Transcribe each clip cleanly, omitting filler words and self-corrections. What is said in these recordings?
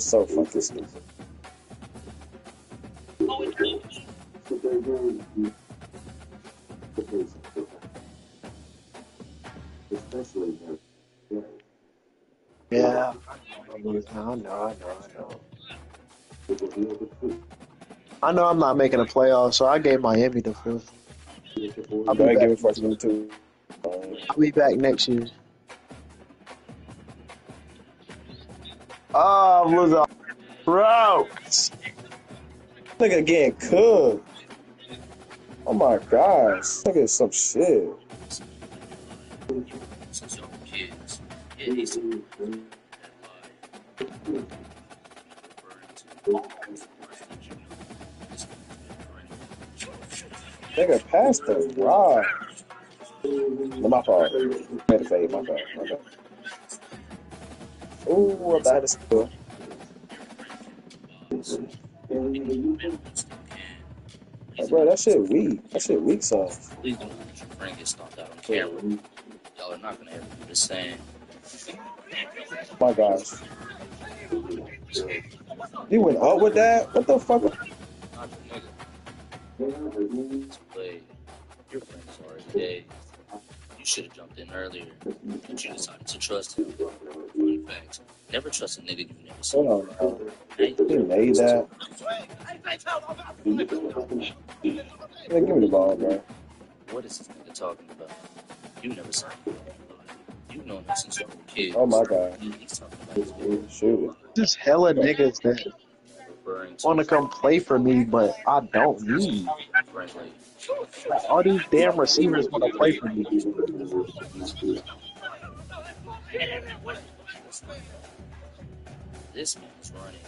is so fucking stupid. Yeah, I know I'm not making a playoff, so I gave Miami the fifth. I'll Go be ahead, back. give it for me too. I'll be back next year. Oh, was a bro. Nigga getting cooked. Oh my gosh. Look at some shit. Since y'all were kids. Yeah, he's Nigga passed the rock. No, my fault. Made a fade, my fault. My fault. Ooh, I thought it's still. Hey, bro, that shit weak. That shit weak sauce. Please don't let your friend get stomped out on camera. Y'all are not gonna ever do the same. My gosh. You went up with that? What the fuck? Not your nigga. Play. Your friend is already dead. You should have jumped in earlier, but you decided to trust him. Fun fact: never trust a nigga you never seen. Hold on, bro. He made that. Give me the ball, bro. What is this nigga talking about? You never seen him. You've known him since you were a kid. Oh my god. He's talking about his nigga. Shoot. Just hella niggas that want to come play for me, but I don't need. Friendly. Like, all these damn receivers want to play for me. This man is running.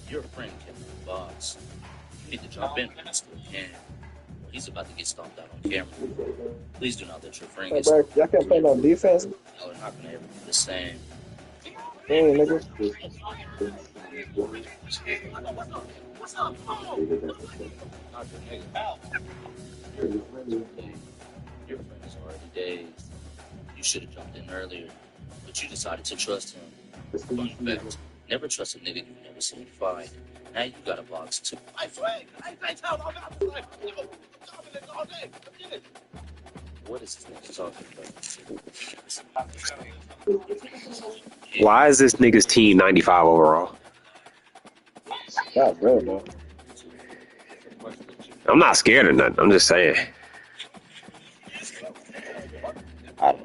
Your friend kept the box. You need to jump in when you still can. He's about to get stomped out on camera. Please do not let your friend Hey, get bro, stomped. y'all can't play no defense. Y'all are not gonna ever be the same. Hey, nigga. Not your nigga. Your friend is already dazed. You should have jumped in earlier, but you decided to trust him. Fun fact: never trust a nigga you've never seen fight. Now you got a box too. What is this nigga talking about? Why is this nigga's team 95 overall? God, bro, man. I'm not scared of nothing. I'm just saying. I don't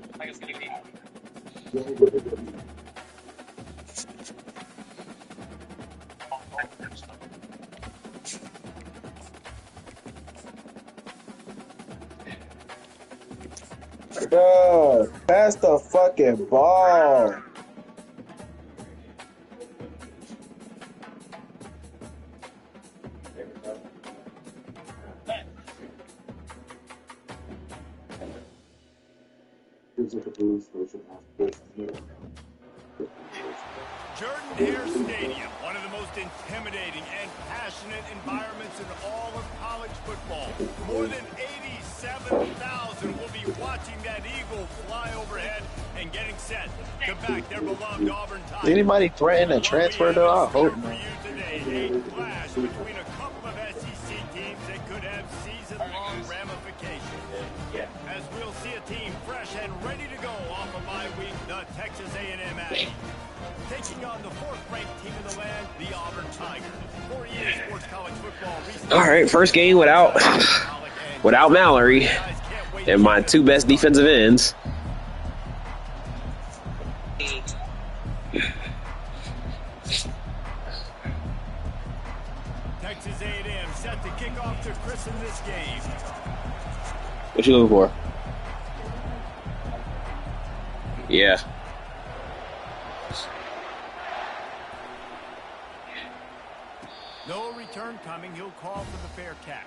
know. Bro, pass the fucking ball. Jordan-Hare Stadium, one of the most intimidating and passionate environments in all of college football. More than 87,000 will be watching that eagle fly overhead and getting set to back their beloved Auburn Tigers. Did anybody threaten to transfer though? I hope not. A clash between a couple of SEC teams that could have season-long ramifications. As we'll see a team fresh and ready to go off of bye week, the Texas A&M Aggies. Taking on the fourth-ranked team in the land, the Auburn Tigers. 4 years sports college football. All right, first game without Mallory and my two best defensive ends. Texas A&M set to kick off to christen this game. What you looking for? Yeah. No return coming. He'll call for the fair catch.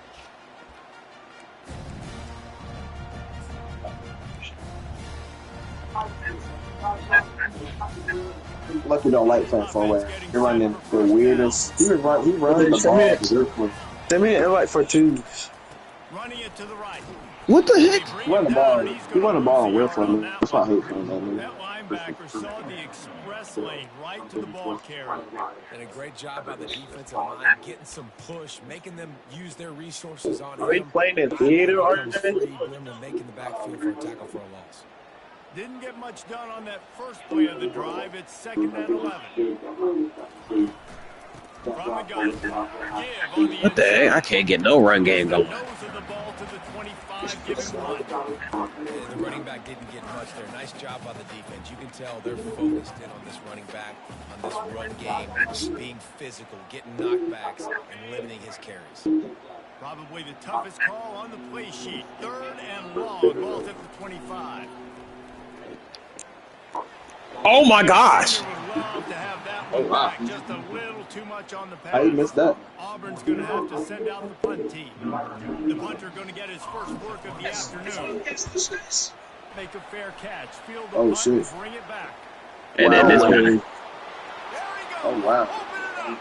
Lucky don't like playing forward. You're running the weirdest. He runs the ball. Send me an invite for twos. Running it to the right. What the heck? He run the ball. He run the ball and whiff on me. That's why I hate playing that. linebacker saw the express lane right to the ball carrier. And a great job by the defensive line, getting some push, making them use their resources on Are we him. playing in theater or Comes free, bring them making the backfield for a tackle for a loss. Didn't get much done on that first play of the drive. It's 2nd and 11. From the gun. Give on the What the heck? I can't get no run game going. nose of the ball to the 25, giving one. Yeah, the running back didn't get much there. Nice job by the defense. You can tell they're focused in on this running back, on this run game, being physical, getting knockbacks, and limiting his carries. Probably the toughest call on the play sheet. 3rd and long. Ball's at the 25. Oh my gosh! Would love to have that one back. Just a little too much on the pass. How you missed that? Auburn's going to have to send out the punt team. The punter going to get his first work of the afternoon. Make a fair catch. Field the punt and bring it back. And then this one. There he goes. Oh, wow. Open it up.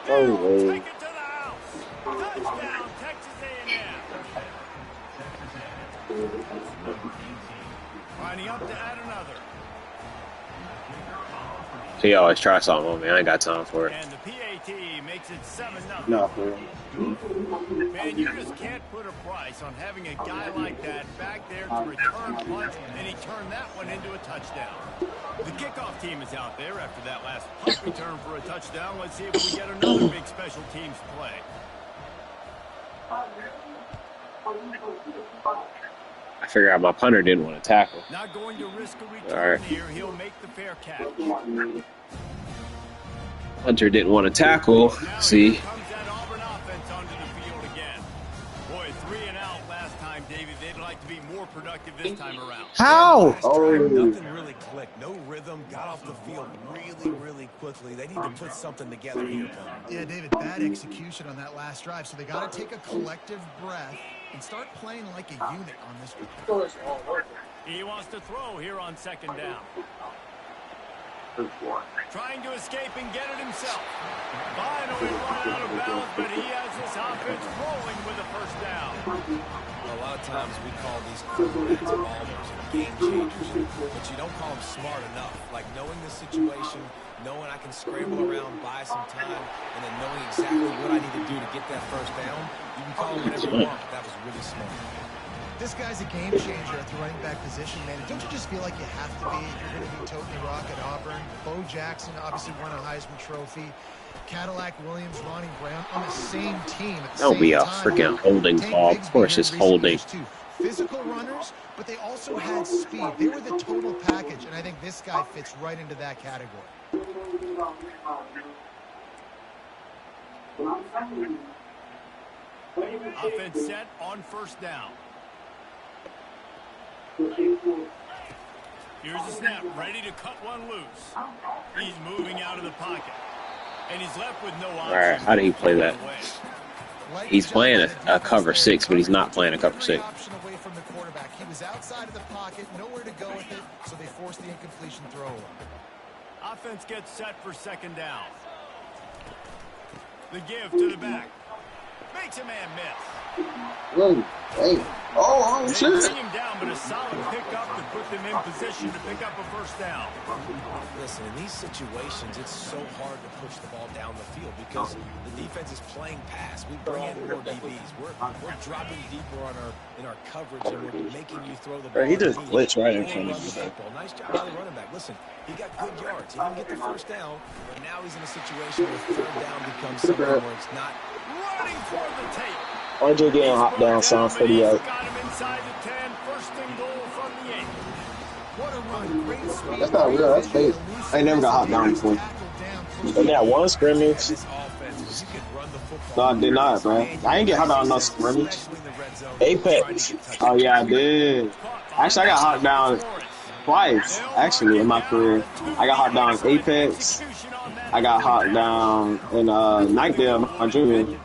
Oh, Take wow. it to the house. Touchdown, Texas A&M. Lining up to add another. He always tries something on me. I ain't got time for it. And the PAT makes it 7-0. No, for real. Man, you just can't put a price on having a guy like that back there to return punts, and he turned that one into a touchdown. The kickoff team is out there after that last punt return for a touchdown. Let's see if we get another big special teams play. I figured out my punter didn't want to tackle. Not going to risk a return All right. here. He'll make the fair catch. Punter didn't want to tackle. Now See? here comes that Auburn offense onto the field again. Boy, 3 and out last time, David. They'd like to be more productive this time around. How? Last drive, nothing really clicked. No rhythm. Got off the field really quickly. They need to put something together here, Tom. Yeah, David, bad execution on that last drive. So they got to take a collective breath and start playing like a unit on this one. He wants to throw here on 2nd down. Trying to escape and get it himself. Finally run out of bounds, but he has this offense rolling with a first down. A lot of times we call these quarterbacks ballers and game changers, but you don't call them smart enough. Like knowing the situation, knowing I can scramble around, buy some time, and then knowing exactly what I need to do to get that first down. You can call them whatever you want, but that was really smart. This guy's a game changer at the running back position, man. Don't you just feel like you have to be if you're going to be toting the rock at Auburn? Bo Jackson obviously won a Heisman Trophy. Cadillac Williams, Ronnie Brown on the same team at the That'll same be a time. freaking holding Tank call. Of Bigsby course had it's recent holding. years, too. Physical runners, but they also had speed. They were the total package, and I think this guy fits right into that category. Offense set on 1st down. Here's the snap, ready to cut one loose. He's moving out of the pocket. And he's left with no option. All right, how did he play that? He's playing a cover 6, but he's not playing a cover 6. Away from the quarterback. He was outside of the pocket, nowhere to go with it, so they forced the incompletion throw. Offense gets set for 2nd down. The give to the back. Makes a man miss. Whoa, hey. Oh, They shit. bring him down, but a solid pickup to put them in position to pick up a 1st down. Listen, in these situations, it's so hard to push the ball down the field because the defense is playing pass. We bring in more DBs. We're dropping deeper in our coverage, and we're making you throw the ball. He just glitched right in Or front run of the me. football. Nice job by the running back. Listen, he got good yards. He didn't get the 1st down, but now he's in a situation where 3rd down becomes something where it's not. Running for the tape. RJ getting hot down sounds pretty He's out. got him inside the 10. 1st and goal from the 8. What a run. Great speed. That's not real, that's fake. I ain't never got hot down before. And that one scrimmage, This offense, you could run the football. No, I did not, bro. I ain't get hot down no scrimmage. Especially in the red zone. Apex. Oh, yeah, I did. Actually, I got hot down twice, actually, in my career. I got hot down in Apex. I got hot down in Nightdale, my junior.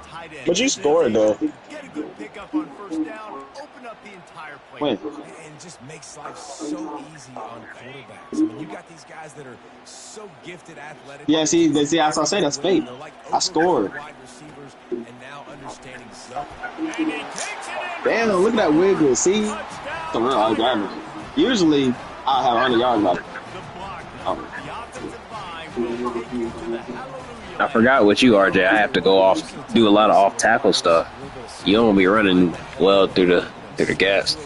but you scored though. Get a good pickup on 1st down. Open up the entire play. When? And it just makes life so easy on quarterbacks. I mean, you got these guys that are so gifted athletically. Yeah, see, as I say, that's fake. They're like I scored. wide receivers and now understanding zone. And he takes it in. Damn, look at that wiggle. See? Touchdown. It's a real high damage. Usually, I'll have 100 yards out of it. The Oh. The offensive line will take you to the hallelujah. I forgot what you, RJ. I have to go off, do a lot of off tackle stuff. You don't be running well through the gaps.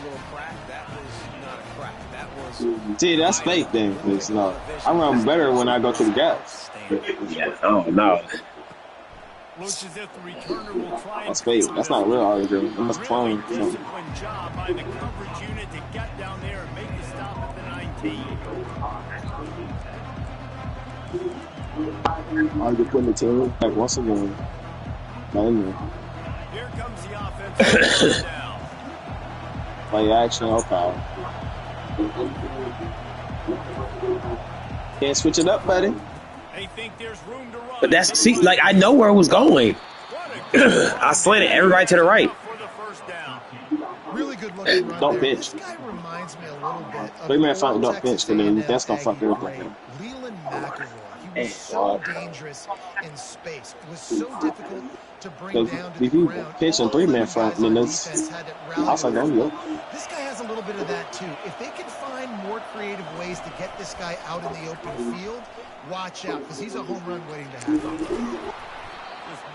See, that's fake then. 'Cause, no, I run better when I go to the gaps. Yeah, oh no. Looks as if the returner will try and That's fake. That's not real RJ. That's really clone. disciplined job by the coverage unit to get down there and make the stop at the 19. I'll be putting the team back once again. Not in there. Here comes the offensive down. Play action, okay. Can't switch it up, buddy. They think there's room to run. But that's, see, like, I know where it was going. I slanted everybody to the right. For the first down. Really good looking run Don't there. pinch. This guy reminds me a little bit of 3-man front, don't Texas pinch, and then A&M that's gonna fuck Aggie everything great, up. Leland McElroy. He was so dangerous in space. It was so difficult to bring down to the If you ground. pinch in All 3-man 11 front, guys then on that's defense had to rally outside around. on you. This guy has a little bit of that too. If they can find more creative ways to get this guy out in the open field, watch out, because he's a home run waiting to happen.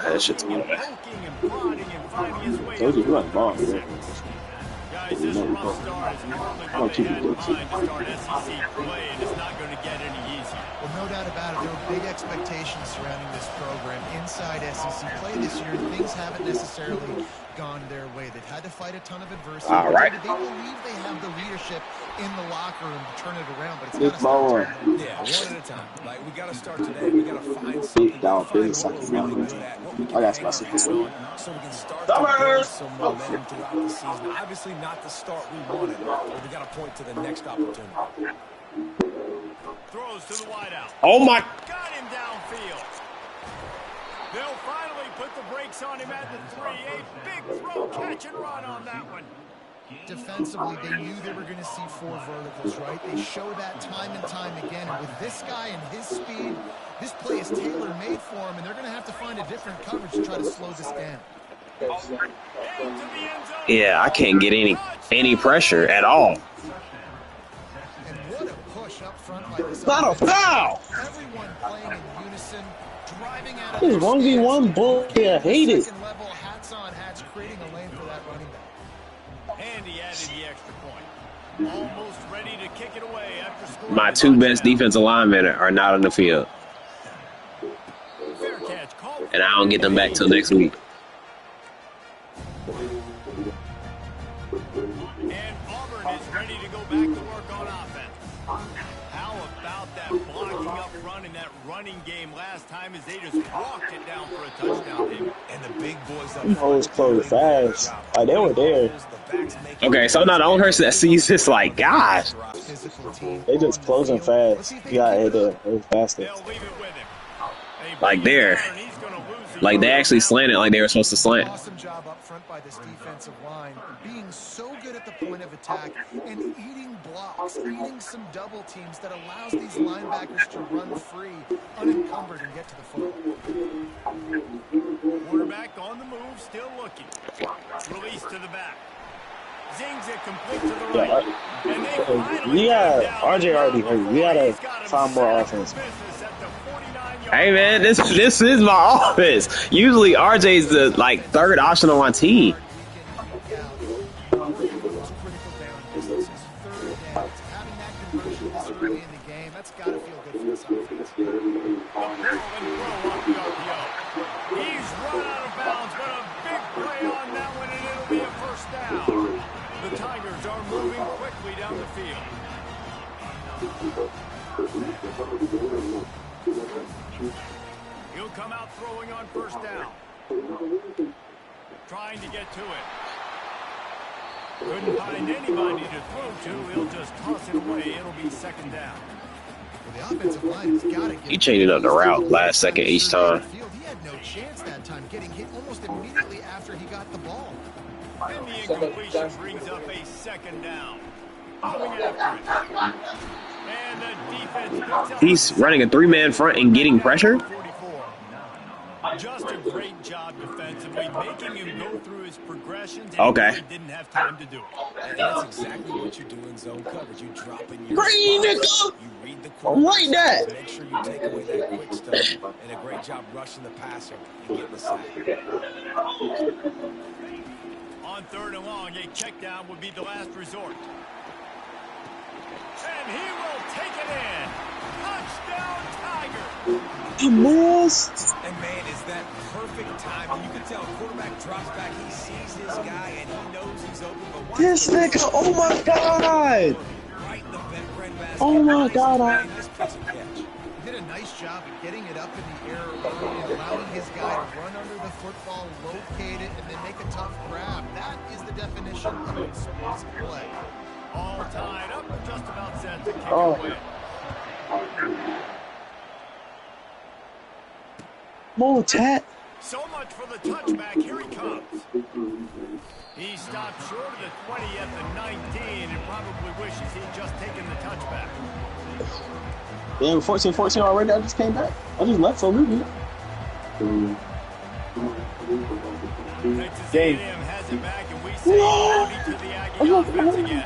That shit's Poking good. and prodding and finding his way Told you, up you to like ball, the man. Guys, this rough start is currently what they had in mind to start SEC play, and it's not going to get any easier. Well, no doubt about it. There were big expectations surrounding this program inside SEC play this year. Things haven't necessarily gone their way. They've had to fight a ton of adversity. All right. They believe they have the leadership in the locker room to turn it around, but it's Big got to start ball. turning. Yeah, one at a time. Like, we got to start today. We got to find something. Big dog, Find big what we're sucking really mouth. good at, what we I can got hang our spicy hat food. on, so we can start to build some momentum throughout the season. Obviously, not the start we wanted, but we got to point to the next opportunity. Throws to the wideout. Oh my! Got him downfield. They'll finally put the brakes on him at the 3. A big throw, catch and run on that one. Defensively, they knew they were going to see 4 verticals, right? They show that time and time again. And with this guy and his speed, this play is tailor-made for him, and they're going to have to find a different coverage to try to slow this down. Into the end zone. Yeah, I can't get any pressure at all. And what a push up front by this Not a offense. foul! Everyone playing in unison, driving out of This is their 1v1 stance. bull. I hate it. Second level, hats on hats, creating a lane for that running back. And he added the extra point. Almost ready to kick it away after scoring. My the 2 best touchdown. defensive linemen are not on the field, Fair catch, called and I don't get them back till next week. And Auburn is ready to go back to work on offense. How about that blocking up front in that running game last time as they just walked it down for a touchdown, David? And the big boys up Them hoes front closed fast. Like, they were there. Okay, so I'm not the only person that sees this like, gosh. Physical team. They just closing fast. You gotta hit it. It was faster. They'll leave it with him. They Like bring it there. down, and he's gonna lose it. Like, they actually slanted like they were supposed to slant. Awesome job up front by this defensive line, being so good at the point of attack and eating blocks, eating some double teams that allows these linebackers to run free, unencumbered, and get to the football. Quarterback on the move, still looking. Release to the back. Zings it complete to the right. And they finally Yeah, get down RJ already the hurt. We gotta He's got him find more set up offense. for business at the 49-yard Hey man, this is my offense. Usually RJ's the like 3rd option on my team. That's got to feel good for this offense. He's run out of bounds, but a big play on that one, and it'll be a first down. The Tigers are moving quickly down the field. He'll come out throwing on first down. Trying to get to it. Couldn't find anybody to throw to. He'll just toss it away. It'll be second down. Well, the offensive line has got to get. He changed up the route last second each time. He had no chance that time, getting hit almost immediately after he got the ball. And the incompletion brings up a second down. Coming after it. And the defense picks up He's running a 3-man front and getting pressure. 44. Just a great job defensively, making him go through his progressions, and Okay. really didn't have time to do it. And that's exactly what you do in zone coverage. You drop in your Green, spots, nigga! you read the I'm right quarterback, there. make sure you take away that quick stuff, and a great job rushing the passer and getting the sack. On 3rd and long, a check down would be the last resort. And he will take it in. Touchdown, Tiger. I missed. And man, is that perfect timing. You can tell quarterback drops back, he sees his guy, and he knows he's open. But watch This the nigga, oh my God. right in the breadbasket. Oh my God. Nice pitch and catch. He did a nice job of getting it up in the air early and allowing his guy to run under the football, locate it, and then make a tough grab. That is the definition of explosive play. All tied up and just about set to kick Oh. it away. More tat. So much for the touchback. Here he comes. He stopped short of the 20 at the 19 and probably wishes he'd just taken the touchback. Damn, 14-14 already. I just came back. I just left for a little bit. Texas A&M has it back, and we say howdy to the Aggie offense again.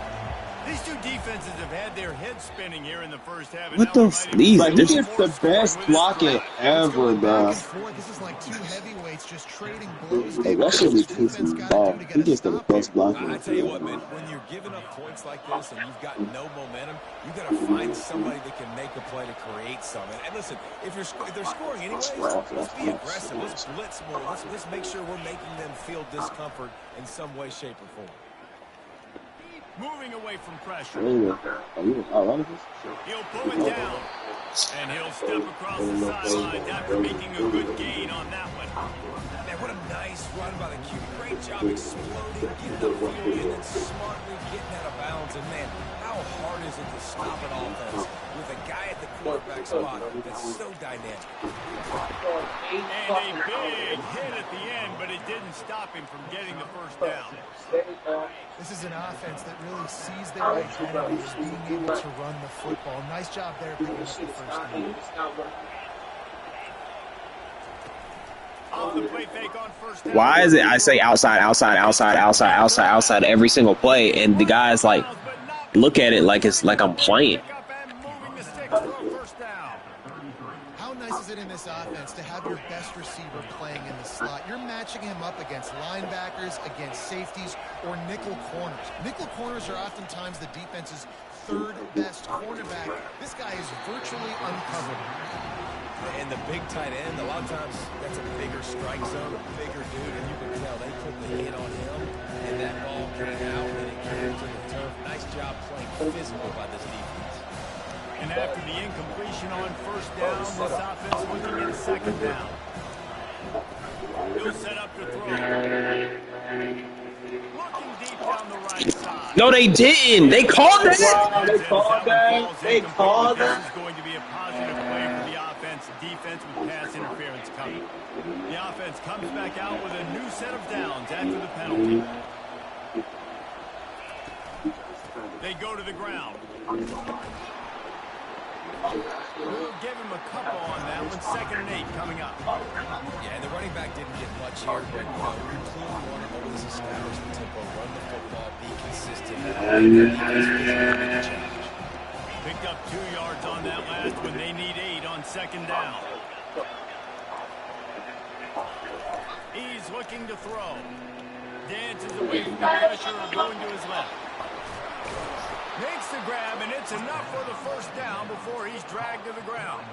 These two defenses have had their heads spinning here in the first half. and What now the we f- might these- even Like, he see gets more the scoring best with this blocking drive. ever, Going back bro. and forth. This is like two heavyweights just trading blows. Hey, that should be pissing me off. He gets the best blocking. I tell you what, man, when you're giving up points like this and you've got no momentum, you got to find somebody that can make a play to create something. And listen, if they're scoring anyways, let's be aggressive. Let's blitz more. Let's make sure we're making them feel discomfort in some way, shape, or form. Moving away from pressure. He'll pull it down. And he'll step across the sidelines after making a good gain on that one. Man, what a nice run by the Q. Great job exploding, getting upfield, and then smartly getting out of bounds. And man, how hard is it to stop an offense with a guy at the quarterback spot that's so dynamic? And a big hit at the end, but it didn't stop him from getting the first down. This is an offense that really sees their identity as being able to run the football. Nice job there picking up the first down. Off the play fake on first down. Why is it I say outside every single play, and the guys like look at it like it's like I'm playing? Pick up and moving the sticks for a first down. How nice is it in this offense to have your best receiver playing in the slot? You're matching him up against linebackers, against safeties, or nickel corners. Nickel corners are oftentimes the defense's third best cornerback. This guy is virtually uncovered. And the big tight end, a lot of times that's a bigger strike zone, a bigger dude, and you can tell they put the hit on him, and that ball came out and it came to the turf. Nice job playing physical by this defense. And after the incompletion on first down, this offense looking at second down. He'll set up to throw. Looking deep down the right side. No, they didn't. They called that. They called that. They called that. This is going to be a positive play for the offense. Defense with pass interference coming. The offense comes back out with a new set of downs after the penalty. They go to the ground. We'll give him a couple on that one. 2nd and 8 coming up. Yeah, and the running back didn't get much here, but we clearly want to always establish the tempo, run the football, be consistent. Picked up 2 yards on that last one. They need 8 on 2nd down. He's looking to throw. Dances away from the pressure or going to his left. Makes the grab, and it's enough for the first down before he's dragged to the ground.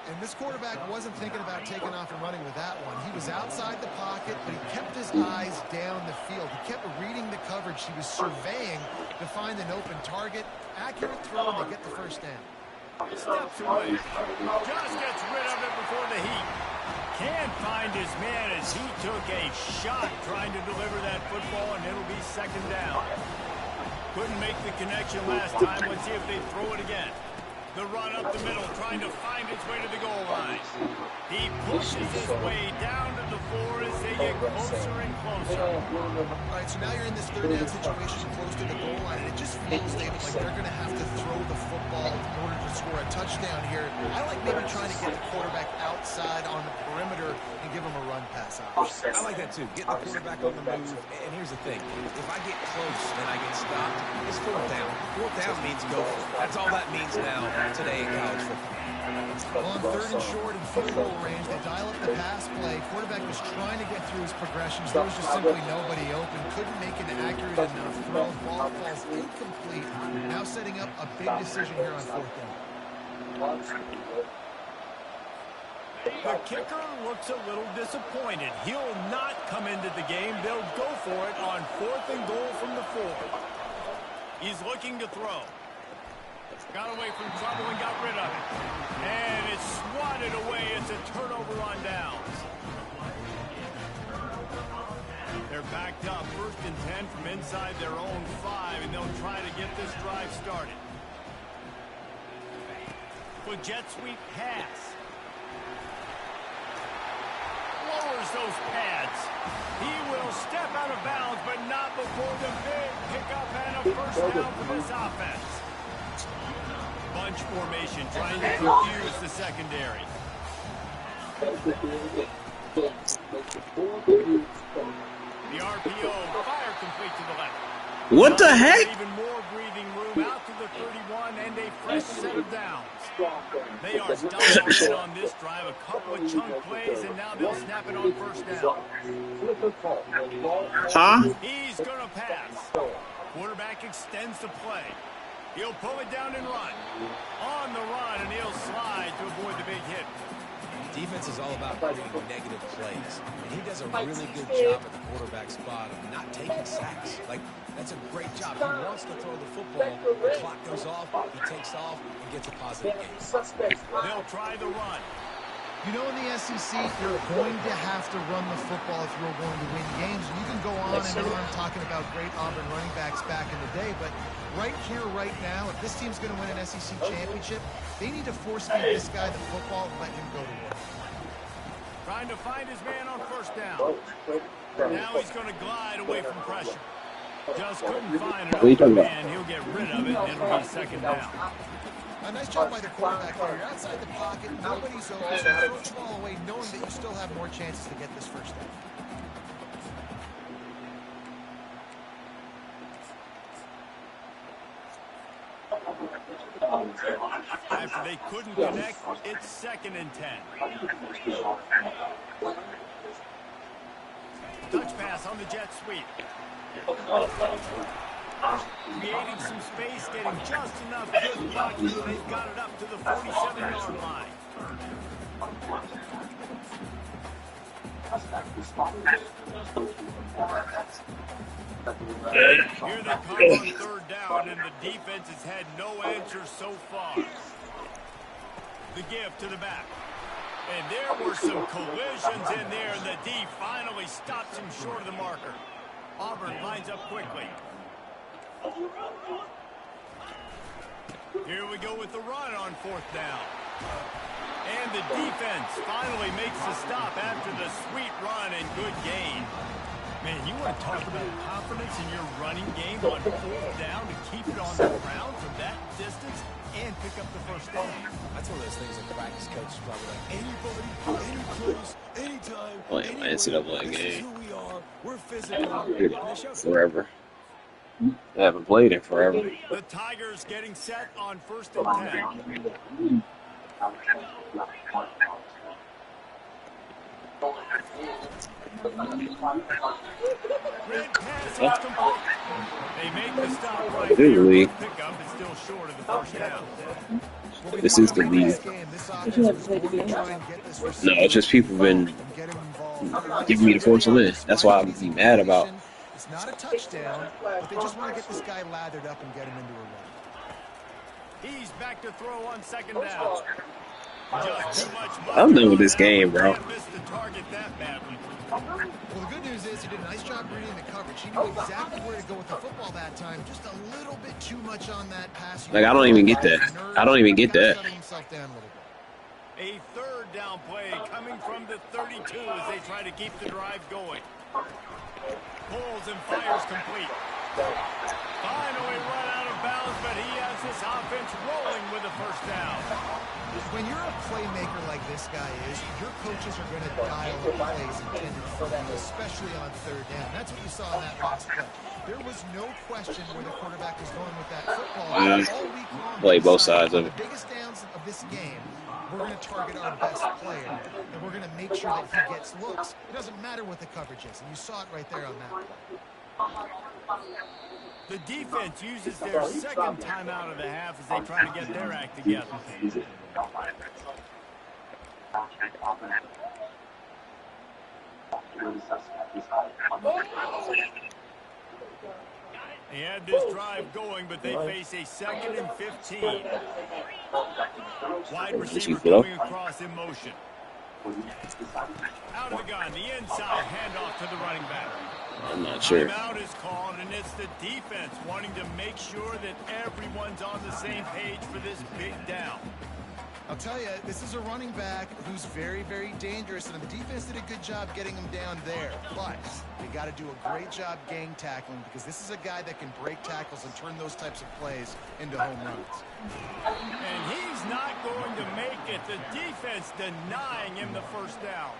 And this quarterback wasn't thinking about taking off and running with that one. He was outside the pocket, but he kept his eyes down the field. He kept reading the coverage. He was surveying to find an open target. Accurate throw, and they get the first down. Steps away. Just gets rid of it before the heat. Can't find his man as he took a shot trying to deliver that football, and it'll be 2nd down. Couldn't make the connection last time. Let's see if they throw it again. The run up the middle, trying to find his way to the goal line. He pushes his way down to the 4 as they get closer and closer. All right, so now you're in this 3rd down situation close to the goal line, and it just feels, David, like they're going to have to throw the football in order to score a touchdown here. I like maybe trying to get the quarterback outside on the perimeter and inside. I like that too. Get the quarterback on the move. And here's the thing. If I get close and I get stopped, it's fourth down. Fourth down means go for it. That's all that means now today in college football. Well, on third and short and field goal range, they dial up the pass play. Quarterback was trying to get through his progressions. There was just simply nobody open. Couldn't make an accurate enough throw. Ball falls incomplete. Now setting up a big decision here on fourth down. The kicker looks a little disappointed. He'll not come into the game. They'll go for it on 4th and goal from the 4. He's looking to throw. Got away from trouble and got rid of it. And it's swatted away. It's a turnover on downs. They're backed up. 1st and 10 from inside their own 5, and they'll try to get this drive started. With jet sweep pass. Lowers those pads. He will step out of bounds, but not before the big pickup and a first down for this offense. Bunch formation trying to confuse the secondary. The RPO fire complete to the left. What the heck? Even more breathing room out to the 31 and a fresh set of downs. They are dominant on this drive. A couple of chunk plays, and now they'll snap it on first down. Huh? He's going to pass. Quarterback extends the play. He'll pull it down and run. On the run, and he'll slide to avoid the big hit. Defense is all about creating negative plays, and he does a really good job at the quarterback spot of not taking sacks. Like, that's a great job. He wants to throw the football. The clock goes off, he takes off, and gets a positive gain. They'll try the run. You know, in the SEC, you're going to have to run the football if you're going to win games. You can go on and on talking about great Auburn running backs back in the day, but right here, right now, if this team's going to win an SEC championship, they need to force-feed this guy the football and let him go to work. Trying to find his man on first down. Now he's going to glide away from pressure. Just couldn't find an open man. He'll get rid of it, and it'll be second down. A nice job by the quarterback there. You're outside the pocket. Nobody's open. So throw the ball away knowing that you still have more chances to get this first down. After they couldn't connect, it's 2nd and 10. Touch pass on the jet sweep. Creating some space, getting just enough good blocking. They've got it up to the 47-yard line. Here they come on 3rd down, and the defense has had no answer so far. The give to the back. And there were some collisions in there, and the D finally stops him short of the marker. Auburn lines up quickly. Here we go with the run on 4th down. And the defense finally makes the stop after the sweet run and good gain. Man, you want to talk about confidence in your running game on 4th down to keep it on the ground from that distance and pick up the first down. That's one of those things that practice coaches probably like, anybody, any place, anytime, Playing my NCAA this is game. who we are. We're physical. Forever. I haven't played it forever. The Tigers getting set on 1st and 10. Red pass is complete. They make the stop right there. League. Pickup is still short of the first down. This is the league. No, it's just people been giving me the force to win. That's why I'm mad about. It's not a touchdown, but they just want to get this guy lathered up and get him into a run. He's back to throw on 2nd down. Just too much I'm done with this game, bro. Missed the target that badly. Well, the good news is he did a nice job reading the coverage. He knew exactly where to go with the football that time. Just a little bit too much on that pass. Like, I don't even get that. I don't even get that. A 3rd down play coming from the 32 as they try to keep the drive going. Pulls and fires complete. Finally run out of bounds, but he has this offense rolling with a first down. When you're a playmaker like this guy is, your coaches are going to dial the plays intended for you, especially on third down. That's what you saw in that last play. There was no question where the quarterback was going with that football. All week long, Play both sides of it. The biggest downs of this game, we're going to target our best player, and we're going to make sure that he gets looks. It doesn't matter what the coverage is, and you saw it right there on that play. The defense uses their second timeout of the half as they try to get their act together. They had this drive going, but they face a 2nd and 15. Wide receiver coming across in motion. Out of the gun, the inside handoff to the running back. I'm not sure. Timeout is called, and it's the defense wanting to make sure that everyone's on the same page for this big down. I'll tell you, this is a running back who's very, very dangerous, and the defense did a good job getting him down there. But they got to do a great job gang tackling because this is a guy that can break tackles and turn those types of plays into home runs. And he's not going to make it. The defense denying him the first down.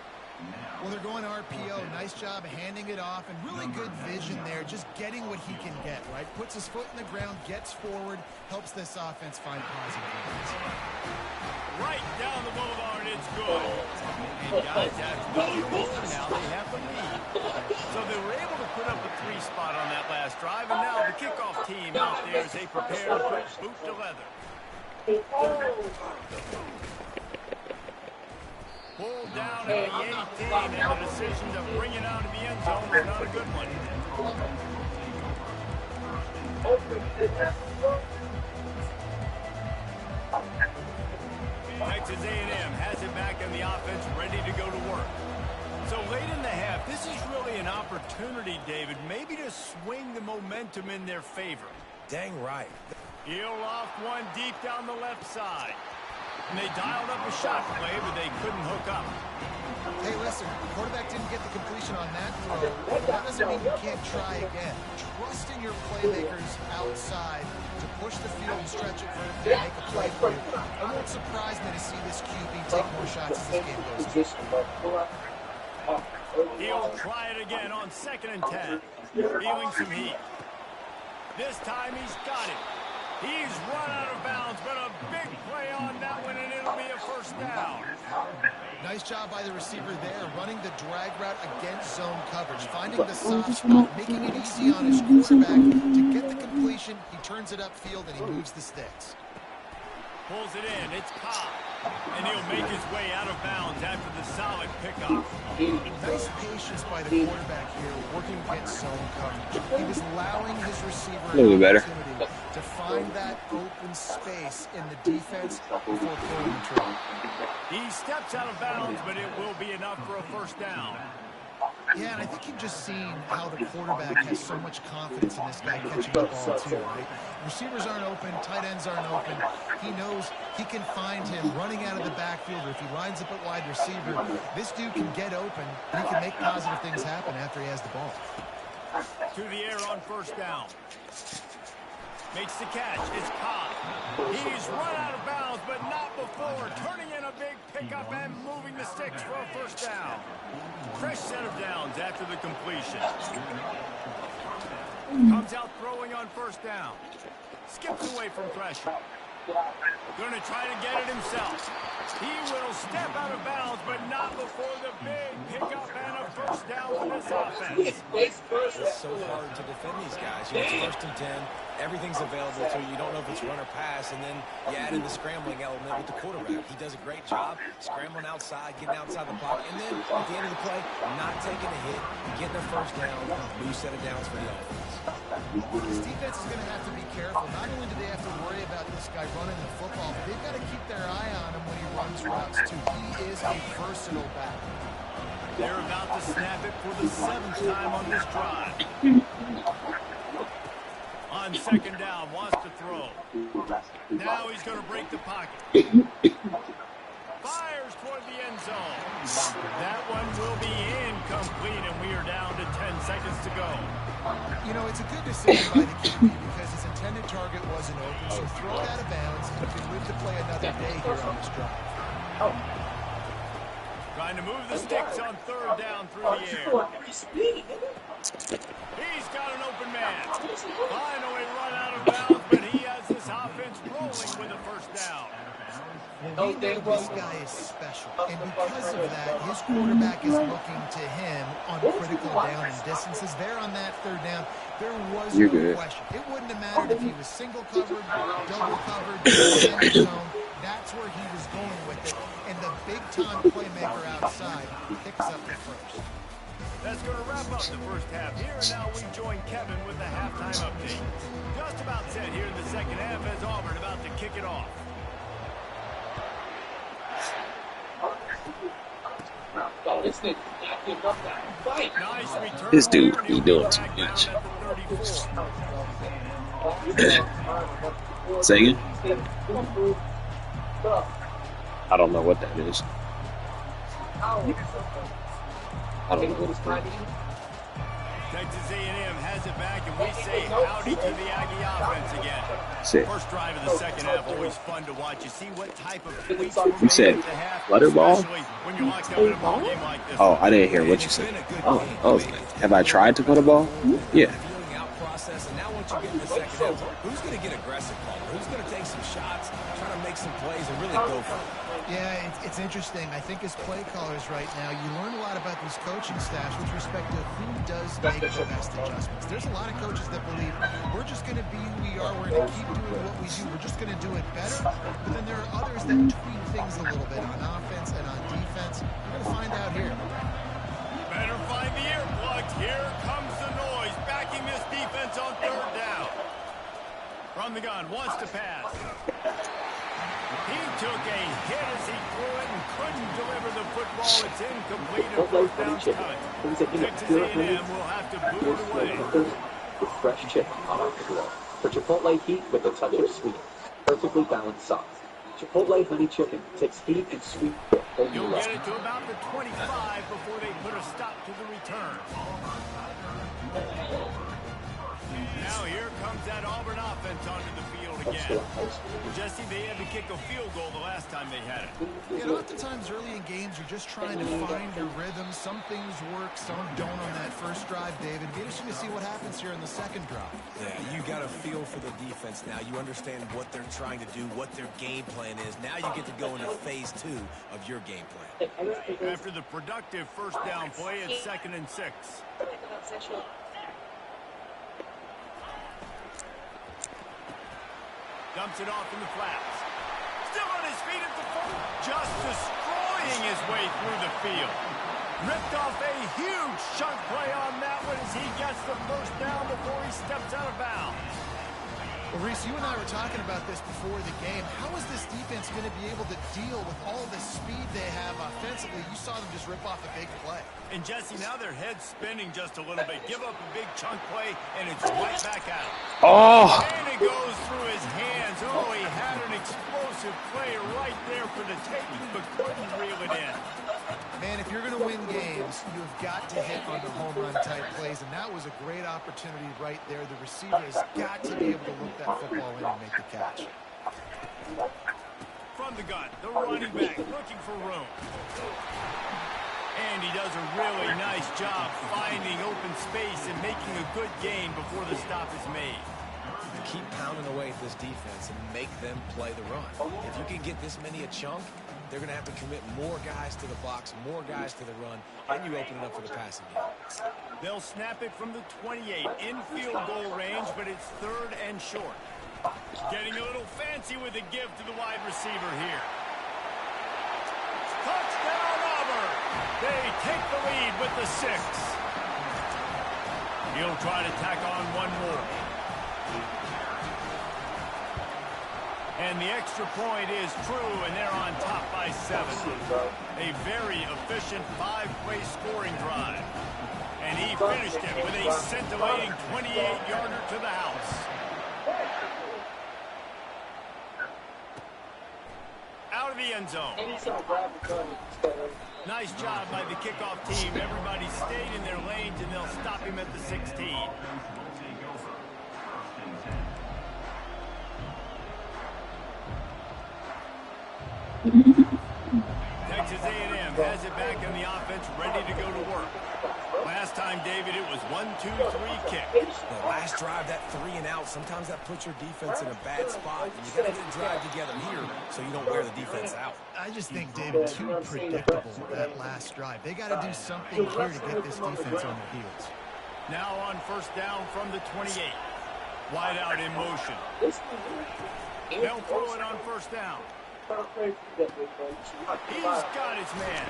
Well, they're going RPO. Nice job handing it off, and really good vision there, just getting what he can get, right? Puts his foot in the ground, gets forward, helps this offense find positive points. Right down the boulevard, it's good. And guys, that's really good. Now they have the lead. So they were able to put up a 3 spot on that last drive, and now the kickoff team out there as they prepare to put boot to leather. Pulled down at the 18, and the decision to bring it out of the end zone was not a good one. Texas A&M has it back in the offense, ready to go to work. So late in the half, this is really an opportunity, David, maybe to swing the momentum in their favor. Dang right. He'll loft one deep down the left side. And they dialed up a shot play, but they couldn't hook up. Hey, listen, the quarterback didn't get the completion on that throw. That doesn't mean you can't try again. Trusting your playmakers outside to push the field and stretch it for him to make a play for you. It won't surprise me to see this QB take more shots as this game goes on. He'll try it again on 2nd and 10. Feeling some heat. This time he's got it. He's run out of bounds, but a big play on that one, and it'll be a first down. Nice job by the receiver there, running the drag route against zone coverage, finding the soft spot, making it easy on his quarterback to get the completion. He turns it upfield, and he moves the sticks. Pulls it in. It's Cobb. And he'll make his way out of bounds after the solid pickup. Nice patience by the quarterback here, working against zone coverage. He was allowing his receiver A little bit better to find that open space in the defense before pulling the trigger. He steps out of bounds, but it will be enough for a first down. Yeah, and I think you've just seen how the quarterback has so much confidence in this guy catching the ball too, right? Receivers aren't open, tight ends aren't open. He knows he can find him running out of the backfield, or if he lines up at wide receiver, this dude can get open, and he can make positive things happen after he has the ball. To the air on first down. Makes the catch. It's Cobb. He's run out of bounds, but not before. Turning in a big pickup and moving the sticks for a first down. Fresh set of downs after the completion. Comes out throwing on first down. Skips away from pressure. Going to try to get it himself. He will step out of bounds, but not before the big pickup and a first down for this offense. It's so hard to defend these guys. You know, it's 1st and 10. Everything's available to you. You don't know if it's run or pass, and then you add in the scrambling element with the quarterback. He does a great job scrambling outside, getting outside the pocket, and then at the end of the play, not taking a hit, getting a first down, new set of downs for the offense. This defense is going to have to be careful. Not only do they have to worry about this guy running the football, but they've got to keep their eye on him when he runs routes too. He is a versatile back. They're about to snap it for the 7th time on this drive. On 2nd down, wants to throw. Now he's going to break the pocket. Fires toward the end zone. That one will be incomplete. complete, and we are down to 10 seconds to go. You know, it's a good decision by the QB because his intended target wasn't open, so throw it out of bounds and you can live to play another day here on this drive. Trying to move the sticks on third down through the air. He's got an open man. Finally run out of bounds, but he has this offense rolling with a first down. We know this guy is special, and because of that, his quarterback is looking to him on critical down and distances. There on that third down, there was no question. It wouldn't have mattered if he was single covered, double covered, end zone. That's where he was going with it, and the big-time playmaker outside picks up the first. That's going to wrap up the first half here, and now we join Kevin with the halftime update. Just about set here in the second half as Auburn about to kick it off. This dude, he doing too much. Say again? I don't know what that is. I don't know what it's called. Texas A&M has it back, and we say howdy to the Aggie offense again. Sick. First drive of the second half, always fun to watch. You see what type of tweaks You said Flutterball? when you're locked up in a ball game like this. Oh, I didn't hear what you said. Oh, have I tried to put a ball? Yeah. Feeling out process, and now once you get in the second half, who's going to get aggressive, Paul? Who's going to take some shots, try to make some plays, and really go for it? Yeah, it's interesting. I think as play callers right now, you learn a lot about these coaching staffs with respect to who does make the best adjustments. There's a lot of coaches that believe we're just going to be who we are. We're going to keep doing what we do. We're just going to do it better. But then there are others that tweak things a little bit on offense and on defense. We're going to find out here. Better find the earplugs. Here comes the noise, backing this defense on third down. From the gun, wants to pass. He took a hit as he threw it and couldn't deliver the football. It's incomplete and first down's cut. Texas A&M will have to boot it away. With fresh chicken on our grill. For Chipotle heat with a touch of sweet. Perfectly balanced sauce. Chipotle honey chicken takes heat and sweet to a whole new You'll level. get it to about the 25 before they put a stop to the return. Now here comes that Auburn offense onto the field again. Jesse, they had to kick a field goal the last time they had it. And oftentimes early in games, you're just trying to find your rhythm. Some things work, some don't on that first drive, David. Be interesting to see what happens here in the second drive. Yeah, you got a feel for the defense now. You understand what they're trying to do, what their game plan is. Now you get to go into phase 2 of your game plan. After the productive first down play, it's 2nd and 6. Dumps it off in the flats. Still on his feet at the 4. Just destroying his way through the field. Ripped off a huge chunk play on that one as he gets the first down before he steps out of bounds. Well, Reese, you and I were talking about this before the game. How is this defense going to be able to deal with all the speed they have offensively? You saw them just rip off a big play. And Jesse, now their head's spinning just a little bit. Give up a big chunk play, and it's right back out. Oh! And it goes through his hands. Oh, he had an explosive play right there for the taking, but couldn't reel it in. Man, if you're going to win games, you've got to hit on the home run type plays, and that was a great opportunity right there. The receiver has got to be able to look that football in and make the catch. From the gun, the running back looking for room. And he does a really nice job finding open space and making a good gain before the stop is made. Keep pounding away at this defense and make them play the run. If you can get this many a chunk, they're going to have to commit more guys to the box, more guys to the run, and you open it up for the passing game. They'll snap it from the 28 in field goal range, but it's 3rd and short. Getting a little fancy with a give to the wide receiver here. Touchdown Auburn! They take the lead with the 6. He'll try to tack on one more. And the extra point is true, and they're on top by 7. A very efficient 5-play scoring drive. And he finished it with a scintillating 28-yarder to the house. Out of the end zone. Nice job by the kickoff team. Everybody stayed in their lanes, and they'll stop him at the 16. Texas A&M has it back on the offense, ready to go to work. Last time, David, it was 1-2-3 kick. The last drive, that 3 and out, sometimes that puts your defense in a bad spot. You got to get a drive together here so you don't wear the defense out. I just think, David, too predictable that last drive. They got to do something here to get this defense on their heels. Now on first down from the 28. Wide out in motion. They'll throw it on first down. He's got his man.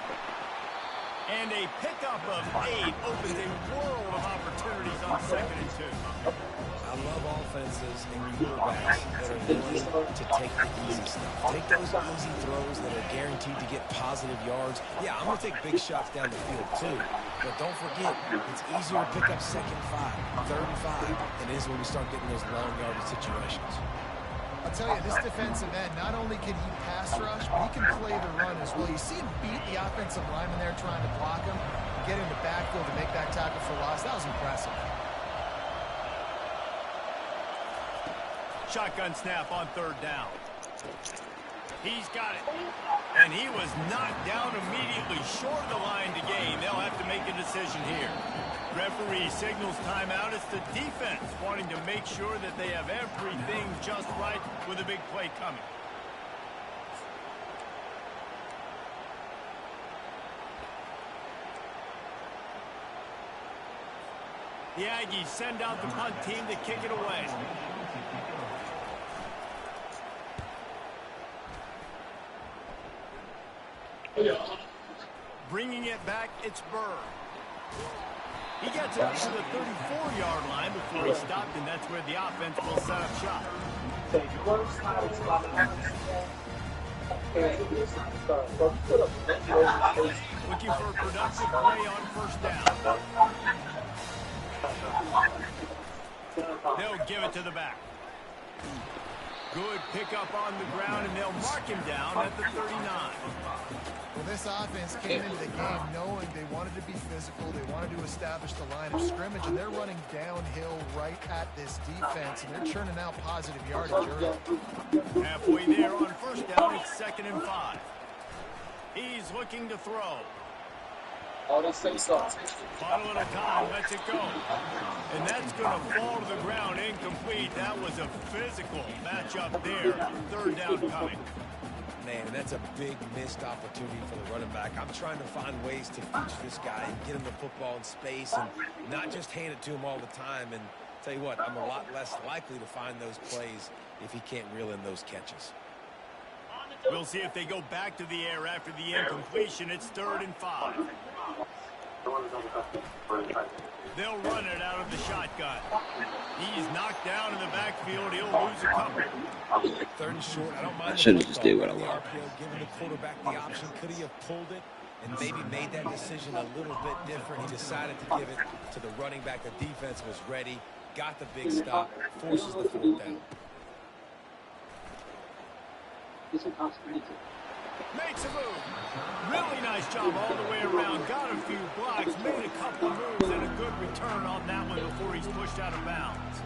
And a pickup of 8 opens a world of opportunities on 2nd and 2. I love offenses and quarterbacks that are willing to take the easy stuff. Take those easy throws that are guaranteed to get positive yards. Yeah, I'm going to take big shots down the field too. But don't forget, it's easier to pick up 2nd and 5, 3rd and 5 than it is when we start getting those long yardage situations. I'll tell you, this defensive end, not only can he pass rush, but he can play the run as well. You see him beat the offensive lineman there trying to block him, get in the backfield to make that tackle for loss. That was impressive. Shotgun snap on 3rd down. He's got it. And he was knocked down immediately short of the line to gain. They'll have to make a decision here. Referee signals timeout. It's the defense wanting to make sure that they have everything just right with a big play coming. The Aggies send out the punt team to kick it away. Bringing it back, it's Burr. He gets it to the 34-yard line before he stopped, and that's where the offense will set up shop. Looking for a productive play on first down. They'll give it to the back. Good pickup on the ground, and they'll mark him down at the 39. Well, this offense came into the game knowing they wanted to be physical. They wanted to establish the line of scrimmage, and they're running downhill right at this defense, and they're churning out positive yardage early. Halfway there on first down, it's 2nd and 5. He's looking to throw. Final at a time, lets it go. And that's going to fall to the ground incomplete. That was a physical matchup there. 3rd down coming. Man, that's a big missed opportunity for the running back. I'm trying to find ways to feature this guy and get him the football in space and not just hand it to him all the time. And tell you what, I'm a lot less likely to find those plays if he can't reel in those catches. We'll see if they go back to the air after the incompletion. It's 3rd and 5. They'll run it out of the shotgun. He's knocked down in the backfield. He'll lose a couple. 3rd and short. I don't mind. I should have just did what I the wanted. RPO, giving the quarterback the option. Could he have pulled it and maybe made that decision a little bit different? He decided to give it to the running back. The defense was ready. Got the big stop. Forces the 4th down. Makes a move. Really nice job all the way around. Got a few blocks, made a couple of moves, and a good return on that one before he's pushed out of bounds.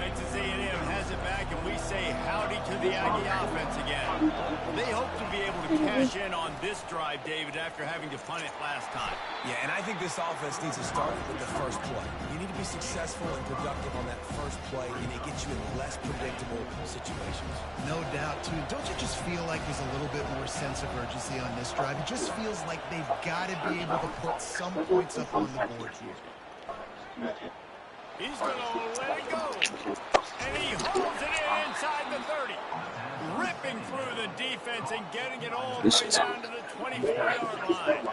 Texas A&M has it back, and we say howdy to the Aggie offense again. They hope to be able to cash in on this drive, David, after having to punt it last time. Yeah, and I think this offense needs to start with the first play. You need to be successful and productive on that first play, and it gets you in less predictable situations. No doubt, too. Don't you just feel like there's a little bit more sense of urgency on this drive? It just feels like they've got to be able to put some points up on the board here. He's going to let it go. And he holds it in inside the 30. Ripping through the defense and getting it all the way down to the 24-yard line.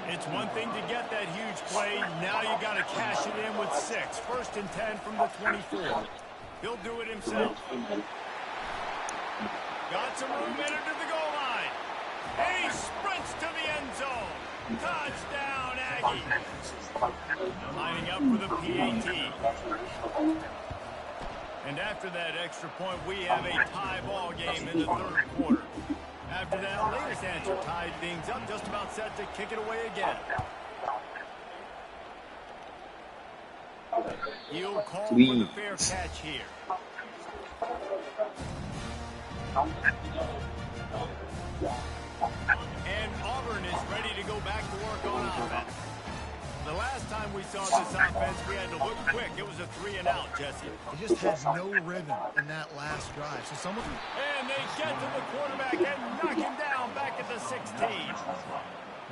It's one thing to get that huge play. Now you got to cash it in with 6. 1st and 10 from the 24. He'll do it himself. Got some room in to the goal line. And he sprints to the end zone. Touchdown, Aggie. Lining up for the PAT. And after that extra point, we have a tie ball game in the 3rd quarter. After that latest answer tied things up, just about set to kick it away again. He'll call for the fair catch here. And Auburn is ready to go back to work on offense. The last time we saw this offense, we had to look quick. It was a 3-and-out, Jesse. He just had no rhythm in that last drive. So someone... And they get to the quarterback and knock him down back at the 16.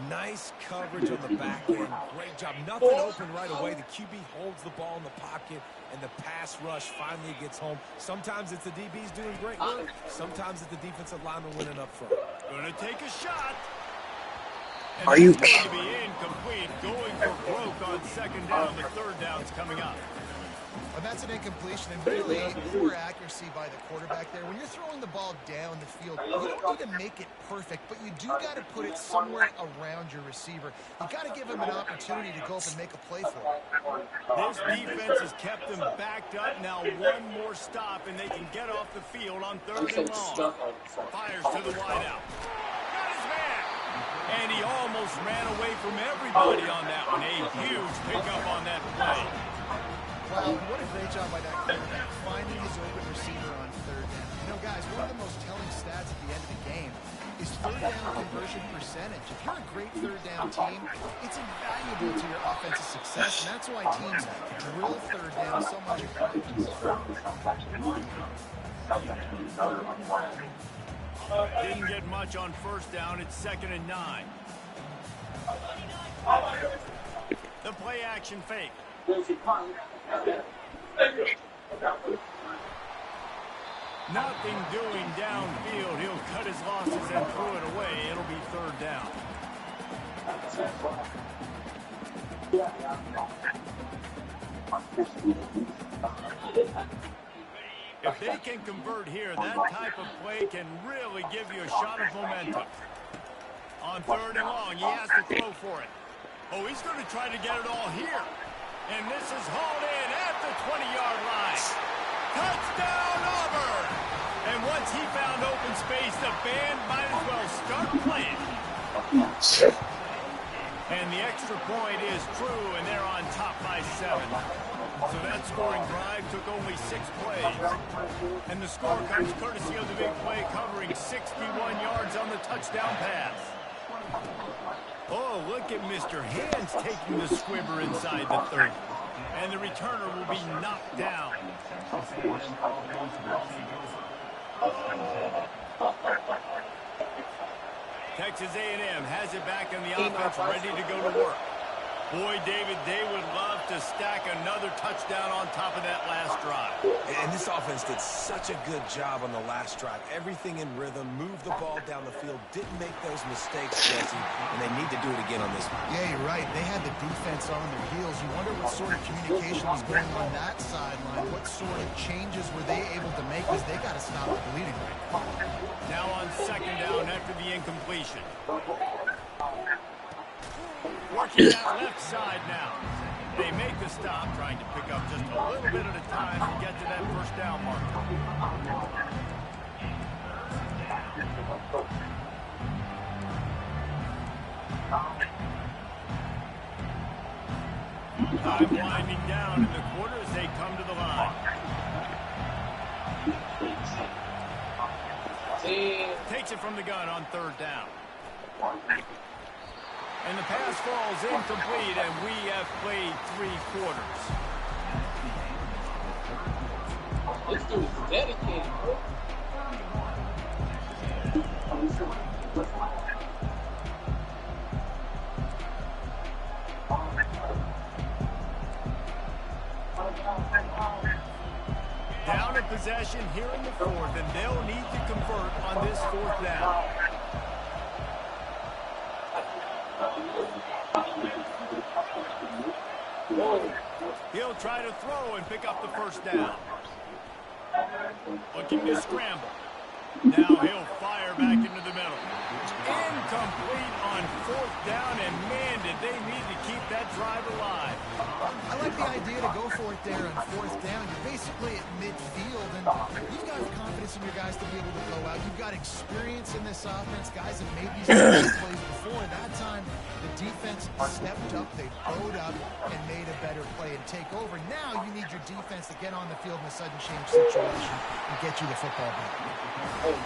Nice coverage on the back end. Great job. Nothing open right away. The QB holds the ball in the pocket, and the pass rush finally gets home. Sometimes it's the DBs doing great work. Sometimes it's the defensive lineman winning up front. Gonna take a shot. And Are you... going to be incomplete. Going for broke on second down. The third down's coming up. And that's an incompletion, and really poor accuracy by the quarterback there. When you're throwing the ball down the field, you don't need to make it perfect, but you do got to put it somewhere around your receiver. You got to give him an opportunity to go up and make a play for it. This defense has kept them backed up. Now one more stop, and they can get off the field on 3rd and long. Fires to the wideout. Got his man. And he almost ran away from everybody on that one. A huge pickup on that play. Wow, what a great job by that quarterback, finding his open receiver on 3rd down. You know, guys, one of the most telling stats at the end of the game is 3rd down conversion percentage. If you're a great 3rd down team, it's invaluable to your offensive success, and that's why teams drill 3rd down so much in practice. Didn't get much on 1st down. It's 2nd and 9. The play action fake. Nothing doing downfield. He'll cut his losses and throw it away. It'll be 3rd down. If they can convert here, that type of play can really give you a shot of momentum. On 3rd and long, he has to throw for it. Oh, he's going to try to get it all here. And this is hauled in at the 20-yard line. Touchdown, Auburn! And once he found open space, the band might as well start playing. And the extra point is true, and they're on top by 7. So that scoring drive took only 6 plays. And the score comes courtesy of the big play covering 61 yards on the touchdown pass. Oh, look at Mr. Hands taking the squibber inside the 30. And the returner will be knocked down. Texas A&M has it back in the offense, ready to go to work. Boy, David, they would love to stack another touchdown on top of that last drive. And this offense did such a good job on the last drive. Everything in rhythm, moved the ball down the field, didn't make those mistakes, Jesse, and they need to do it again on this one. Yeah, you're right. They had the defense on their heels. You wonder what sort of communication was going on that sideline. What sort of changes were they able to make, because they got to stop the bleeding right now. Now on 2nd down after the incompletion. Working that left side now. They make the stop, trying to pick up just a little bit at a time to get to that 1st down marker. Time winding down in the quarter as they come to the line. Takes it from the gun on 3rd down. And the pass falls incomplete, and we have played 3 quarters. This dude is dedicated, bro. Down in possession here in the 4th, and they'll need to convert on this 4th down. He'll try to throw and pick up the 1st down. Looking to scramble. Now he'll fire back into the middle. Incomplete on 4th down, and man, and they need to keep that drive alive. I like the idea to go for it there on fourth down. You're basically at midfield, and you've got confidence in your guys to be able to go out. You've got experience in this offense. Guys have made these kinds of plays before. That time, the defense stepped up. They bowed up and made a better play and take over. Now you need your defense to get on the field in a sudden change situation and get you the football back.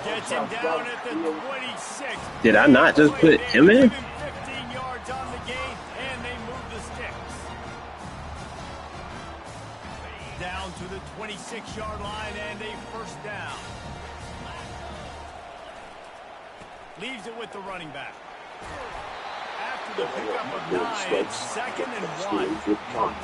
Gets him down at the 26. Did I not just put him in? 15 yards on the gain, and they move the sticks. Down to the 26-yard line, and a first down. Leaves it with the running back. After the pickup of 9, it's 2nd and 1.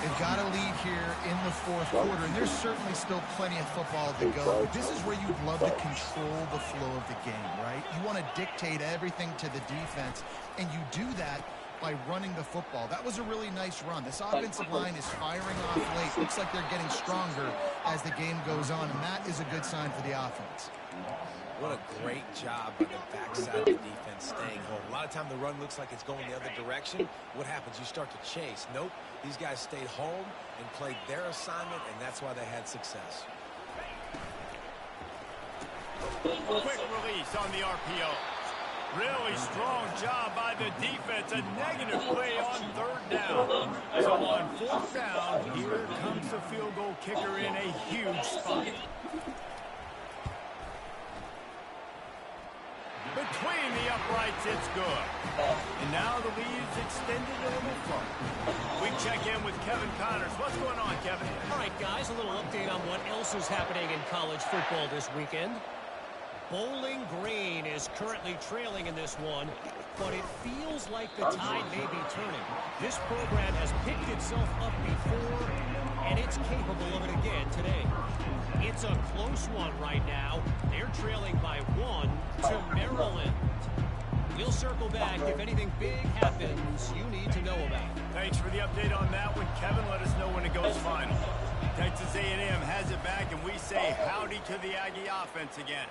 They've got a lead here in the fourth quarter, and there's certainly still plenty of football to go. But this is where you'd love to control the flow of the game, right? You want to dictate everything to the defense, and you do that by running the football. That was a really nice run. This offensive line is firing off late. Looks like they're getting stronger as the game goes on, and that is a good sign for the offense. What a great job by the backside of the defense staying home. A lot of time the run looks like it's going the other direction. What happens? You start to chase. Nope. These guys stayed home and played their assignment, and that's why they had success. Quick release on the RPO. Really strong job by the defense. A negative play on third down. So on fourth down, here comes the field goal kicker in a huge spot. Between the uprights, it's good. And now the lead's extended a little further. We check in with Kevin Connors. What's going on, Kevin? All right, guys, a little update on what else is happening in college football this weekend. Bowling Green is currently trailing in this one, but it feels like the tide may be turning. This program has picked itself up before, and it's capable of it again today. It's a close one right now. They're trailing by 1 to Maryland. We'll circle back if anything big happens you need to know about. Thanks for the update on that one, Kevin. Let us know when it goes final. Texas A&M has it back, and we say howdy to the Aggie offense again.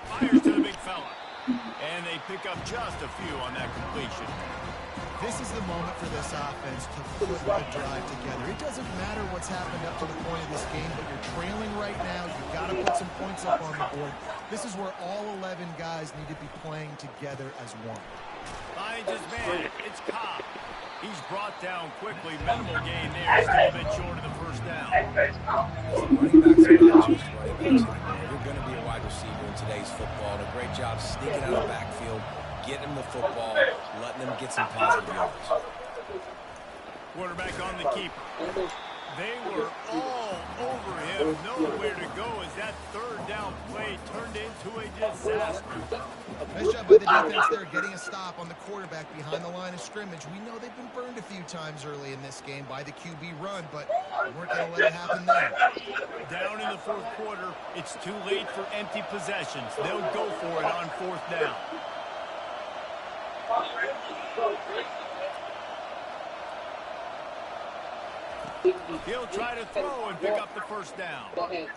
Fires to the big fella. And they pick up just a few on that completion. This is the moment for this offense to put the drive together. It doesn't matter what's happened up to the point of this game, but you're trailing right now. You've got to put some points up on the board. This is where all 11 guys need to be playing together as one. Finds his man. It's Cobb. He's brought down quickly. Minimal gain there. Still a bit short of the first down. Running backs are not just running backs. You're going to be a wide receiver in today's football. And a great job sneaking out of the backfield, getting them the football, letting them get some positive yards. Quarterback on the keeper. They were all over him. Nowhere to go as that third down play turned into a disaster. Nice job by the defense there, getting a stop on the quarterback behind the line of scrimmage. We know they've been burned a few times early in this game by the QB run, but we weren't going to let it happen there. Down in the fourth quarter, it's too late for empty possessions. They'll go for it on fourth down. He'll try to throw and pick up the first down. On a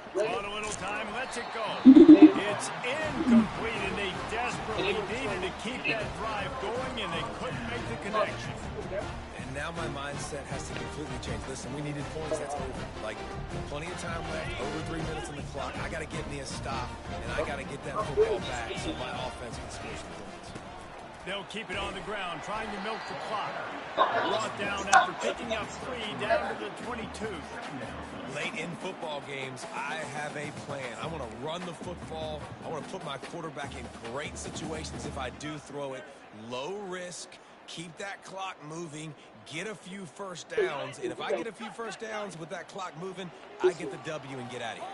little time, lets it go. It's incomplete, and they desperately needed to keep that drive going, and they couldn't make the connection. And now my mindset has to completely change. Listen, we needed points. That's over. Like, plenty of time left, over 3 minutes on the clock. I got to get me a stop, and I got to get that football back so my offense can score some points. They'll keep it on the ground, trying to milk the clock. Brought down after picking up 3 down to the 22. Late in football games, I have a plan. I want to run the football. I want to put my quarterback in great situations if I do throw it. Low risk, keep that clock moving, get a few first downs. And if I get a few first downs with that clock moving, I get the W and get out of here.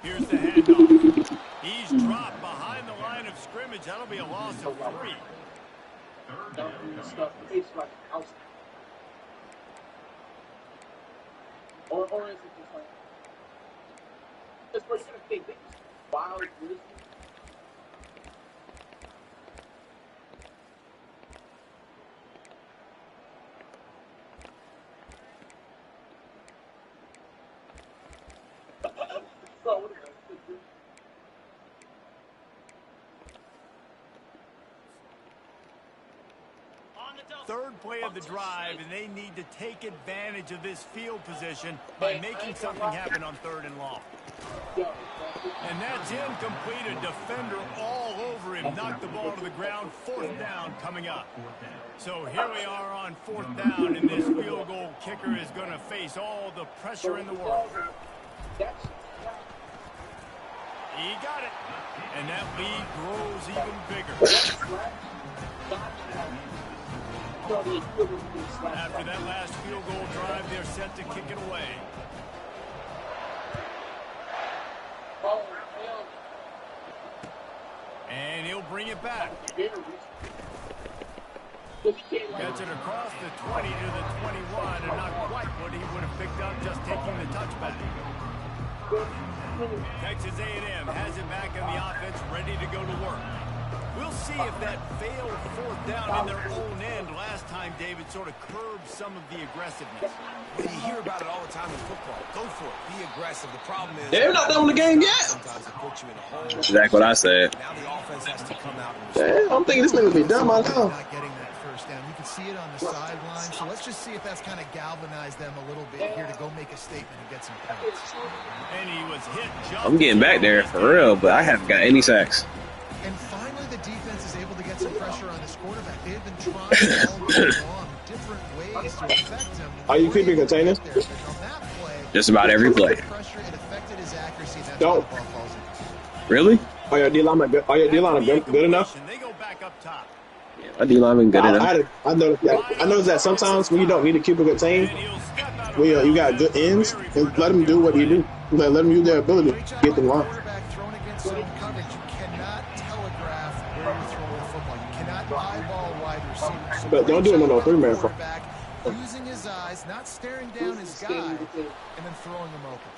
Here's the handoff. He's dropped behind the line of scrimmage. That'll be a loss of 3. Or is it just like, just what you're going to think, wow, it's Third play of the drive, and they need to take advantage of this field position by making something happen on 3rd and long. And that's incomplete. A defender all over him. Knocked the ball to the ground. 4th down coming up. So here we are on 4th down, and this field goal kicker is going to face all the pressure in the world. He got it. And that lead grows even bigger. After that last field goal drive, they're set to kick it away. And he'll bring it back. Gets it across the 20 to the 21, and not quite what he would have picked up just taking the touchback. Texas A&M has it back in the offense, ready to go to work. We'll see if that failed 4th down in their own end last time, David, sort of curbed some of the aggressiveness. You hear about it all the time in football. Go for it. Be aggressive. The problem is They're not done with the game yet. sometimes it puts you in a hole. Exactly what I said. Now the offense has to come out and Yeah, I'm thinking this nigga be done by now. Not getting that first down. You can see it on the sideline. So let's just see if that's kind of galvanized them a little bit here to go make a statement and get some points. And he was hit just I'm getting back there for real, but I haven't got any sacks. And finally, the defense is able to get some pressure on this quarterback. They have been trying all game long different ways to affect him. Are you keeping containers? On that play, Just about every play. pressure, it affected his accuracy. That's Don't. why the ball falls in. Really? Are your D-line good enough? They go back up top. My D lineman good enough. I noticed that sometimes when you don't need to keep a good team, when you got good ends, and let them do what you do. Let them use their ability to get them line. Quarterback thrown against zone coverage. You cannot telegraph where you're throwing the football. You cannot eyeball wide receivers. So But don't do it on no 3-man front. quarterback using his eyes, not staring down his guy, and then throwing him open.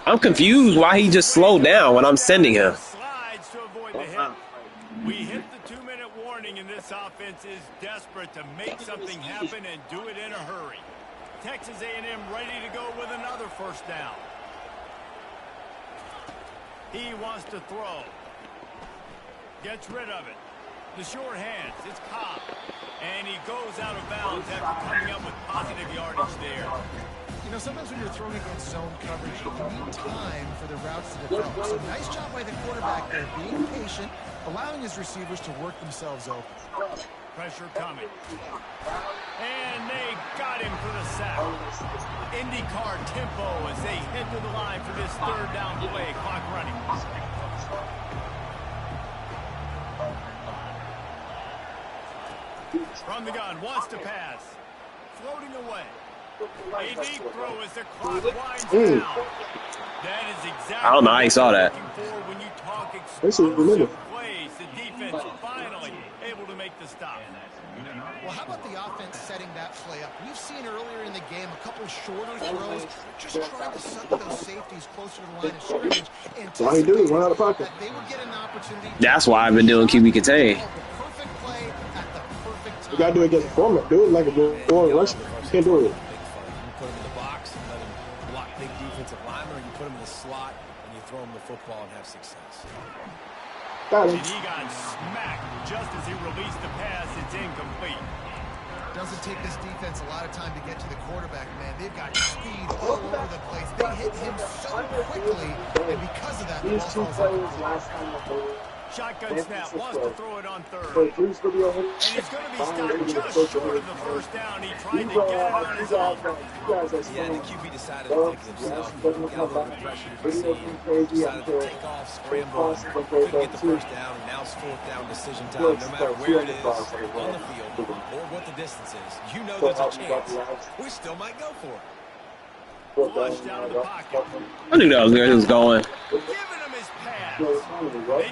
I'm confused why he just slowed down when I'm sending him. Slides to avoid the hit. We hit the 2-minute warning, and this offense is desperate to make something happen and do it in a hurry. Texas A&M ready to go with another 1st down. He wants to throw. Gets rid of it. The short hands. It's Cobb. And he goes out of bounds after coming up with positive yardage there. You know, sometimes when you're throwing against zone coverage, you need time for the routes to develop. So nice job by the quarterback there, being patient, allowing his receivers to work themselves open. Pressure coming. And they got him for the sack. IndyCar tempo as they head to the line for this 3rd down play. Clock running. From the gun, wants to pass. Floating away. A deep throw as the clock winds down. That is exactly I don't know how he saw that. when you talk This is familiar. explosive plays. The defense finally able to make the stop. Well, how about the offense setting that play up? We've seen earlier in the game a couple shorter throws, just trying to suck those safeties closer to the line of scrimmage. All you do is run out of pocket. That they would get an opportunity. That's why I've been doing QB contain. The perfect play at the perfect time. You gotta do it against the format. Do it like a board rush. You can't do it. You put him in the box and let him block big defensive linemen, or you put him in the slot and you throw him the football and have success. Got And him. he got smacked just as he released the pass. It's incomplete. Doesn't take this defense a lot of time to get to the quarterback, man. They've got speed all over the place. They hit him so quickly, and because of that, the These ball two falls plays incomplete. last time I played. Shotgun snap. Wants to throw it on 3rd. So Drew's going to be a hit. And he's going to be stopped just short of the 1st down. He tried to get it on his own. Yeah, the QB decided to take it himself. Got a little bit of pressure to receive. Decided to take off, scramble, couldn't get the 1st down, and now it's 4th down decision time. No matter where it is on the field or what the distance is, you know there's a chance. We still might go for it. Flushed out of the pocket. I knew that was where he was going. Giving him his pass. They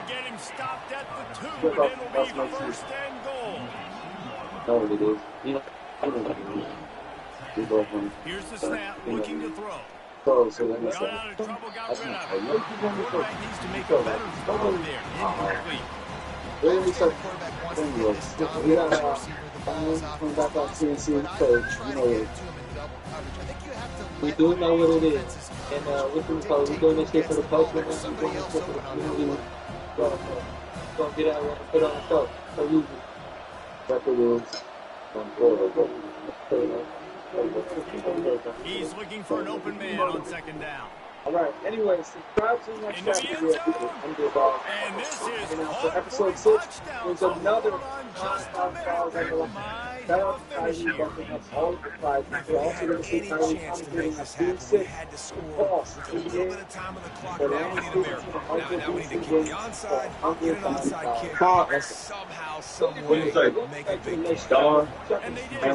get him stopped at the 2, and it'll be 1st and goal. Here's the snap, looking to throw. Got out of trouble, got rid of it. Quarterback needs to make a better throw there. Incomplete. The quarterback wants to get this dominant receiver the ball is off his crossing, but I would try to get it to him in double coverage. I think you have to We let do know what it is. defenses And cover with them, to so we're take doing the this shit for the chance post, to we're let somebody else going to open on that community. one. Go get out and put on the show. So easy. That's what it is. He's looking for an open man on second down. All right. Anyway, subscribe to my Into the channel. end zone. Underdog. And this is For caught for episode a 6, touchdown. there's So another hold on just a files minute. on the line. Might Shout have out a to finish Kyrie here. bumping up all of the prizes. If We're we also had going to see any Kyrie chance to commentating make at this Team happen, we 6. had to score Cross. with a little bit of time on the clock. But Now now we need a miracle. Now we need to kick the onside, get an onside kick, and somehow, some way, make a big play. And they did tack on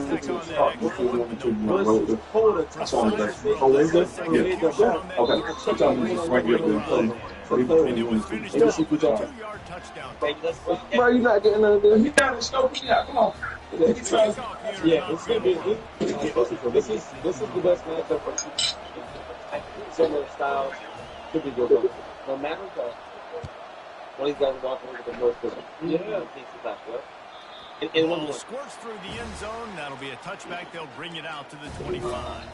that extra one. Versus Poland. Precise Oh, Wednesday? execution on that Okay. and it was finished off with a 2-yard touchdown. Bro, you not getting none of this. Kickoff unit Yeah, not it's gonna be good. this is the best matchup for similar styles. Could be good. No matter what, one of these guys walking over the north position. Yeah, thinks it's not good. And one Ball more. squirts through the end zone. That'll be a touchback. They'll bring it out to the 25.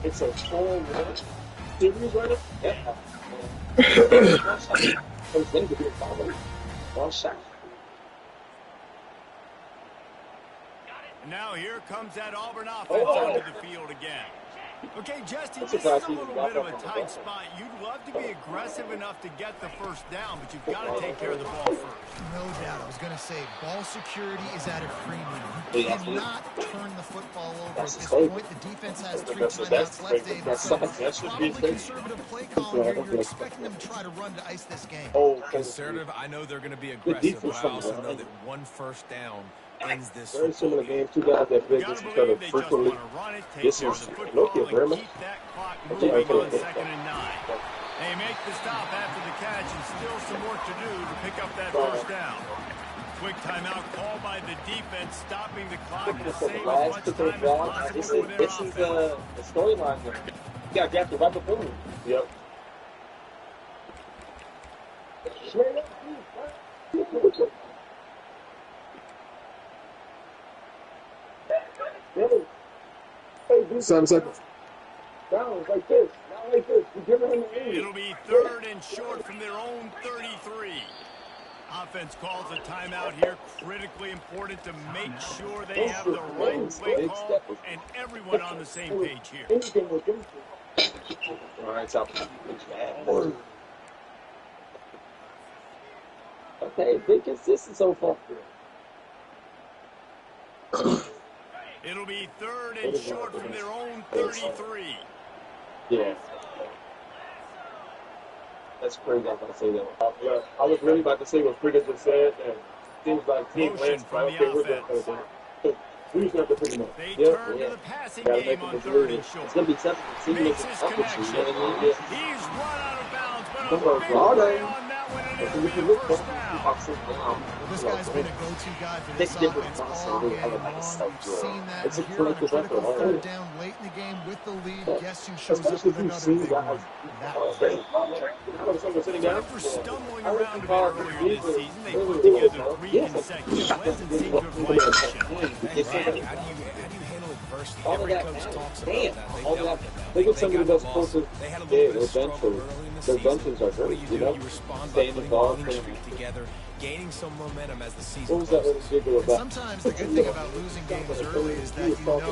It's a full series right now. Yeah. It's going to be a follow. One shot. And now here comes that Auburn offense Oh. onto the field again. Okay, Justin, That's this is surprised a he little got bit of that a from the tight ball. spot. You'd love to be aggressive enough to get the first down, but you've got to take care of the ball first. No doubt. I was going to say, ball security is at a premium. Yeah, You absolutely. cannot turn the football over That's at this safe. point. The defense has 3 That's timeouts left, David. that's So that should be probably safe. conservative play calling here. You're expecting them to try to run to ice this game. Oh, Conservative, I know they're going to be The aggressive, but defense I also comes know around. that one first down ends this very football similar game. games. Two guys that You play gotta against each believe other they just frequently. want to run it, take This care of is the Loki football, very and much. keep that clock Okay, moving on okay. second and 9. They make the stop after the catch, and still some work to do to pick up that first down. Quick timeout called by the defense, stopping the clock to save as much time as possible This for is their this is offense. the storyline here. You got drafted right before me. Yep. Hey, do 7 seconds. down like this. Not like this. You're giving him the lead. It'll be 3rd and short from their own 33. Offense calls a timeout here. Critically important to make sure they have the right play call and everyone on the same page here. Anything will do. All right, so okay, big consistent so far. It'll be 3rd and short from their own 33. Yeah. That's crazy. I'm going to say that. I was really about to say what Friggin just said, and things like Team Motion Lance, from okay, the we're going offense. to we just have to pick him up. They Yeah, turn yeah. to the passing Gotta game make on him 3rd and It's short. going to be something to see. Makes his Up with you, connection. you know what I mean? Yeah. He's run out of bounds, but a Come on, big bro. play on that one, and it'll If be you a look first back, down. Well, this guy's been a go-to guy for this Take different offense spots all and game really long. elevate stuff, We've seen that It's a here on a collective effort, critical all 3rd right. down late in the game with the lead. Guess who shows up Especially with if you've another seen big guys. one? That one. Sitting down. After stumbling I around reckon a bit Carl earlier this Beasley season, they really put will, together bro. 3 Yes. consecutive wins and seem to have lightened the ship. It's How like- do you handle adversity? All of Every that coach matters. talks Damn. about that. They All dealt that. with it. They get some of the got best lost. coaches. They had a Yeah, little bit their of struggle benches. early in the Their season. benches are What great, do? you know? You respond by Staying putting a involved. winning streak together, gaining some momentum as the season What was that closes. other video And about? sometimes the good thing about losing games early is that you know you're not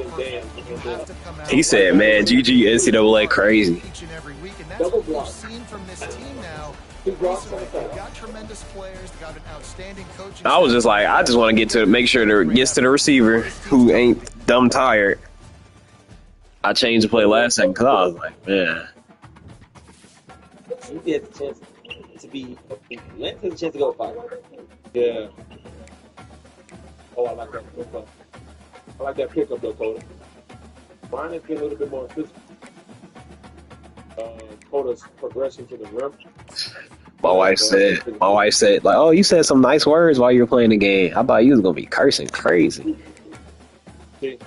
perfect. You have to come out. He said, man, GG NCAA crazy. Each and every week, and that's Double what we've block. seen from this team now. He blocks Recently, on the they've side. got tremendous players. They've got an outstanding coaching. I was just like, I just want to get to make sure it gets to the receiver who ain't dumb tired. I changed the play last second because I was like, man. You had the chance to be. Lance has a chance to go 5. Yeah. Oh, I like that pickup. I like that pickup though, Coda. Brian has been a little bit more consistent. Coda's progression to the rim. My wife said, like, oh, you said some nice words while you were playing the game. I thought you was going to be cursing crazy. See?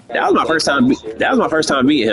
That was my first time. That was my first time meeting him.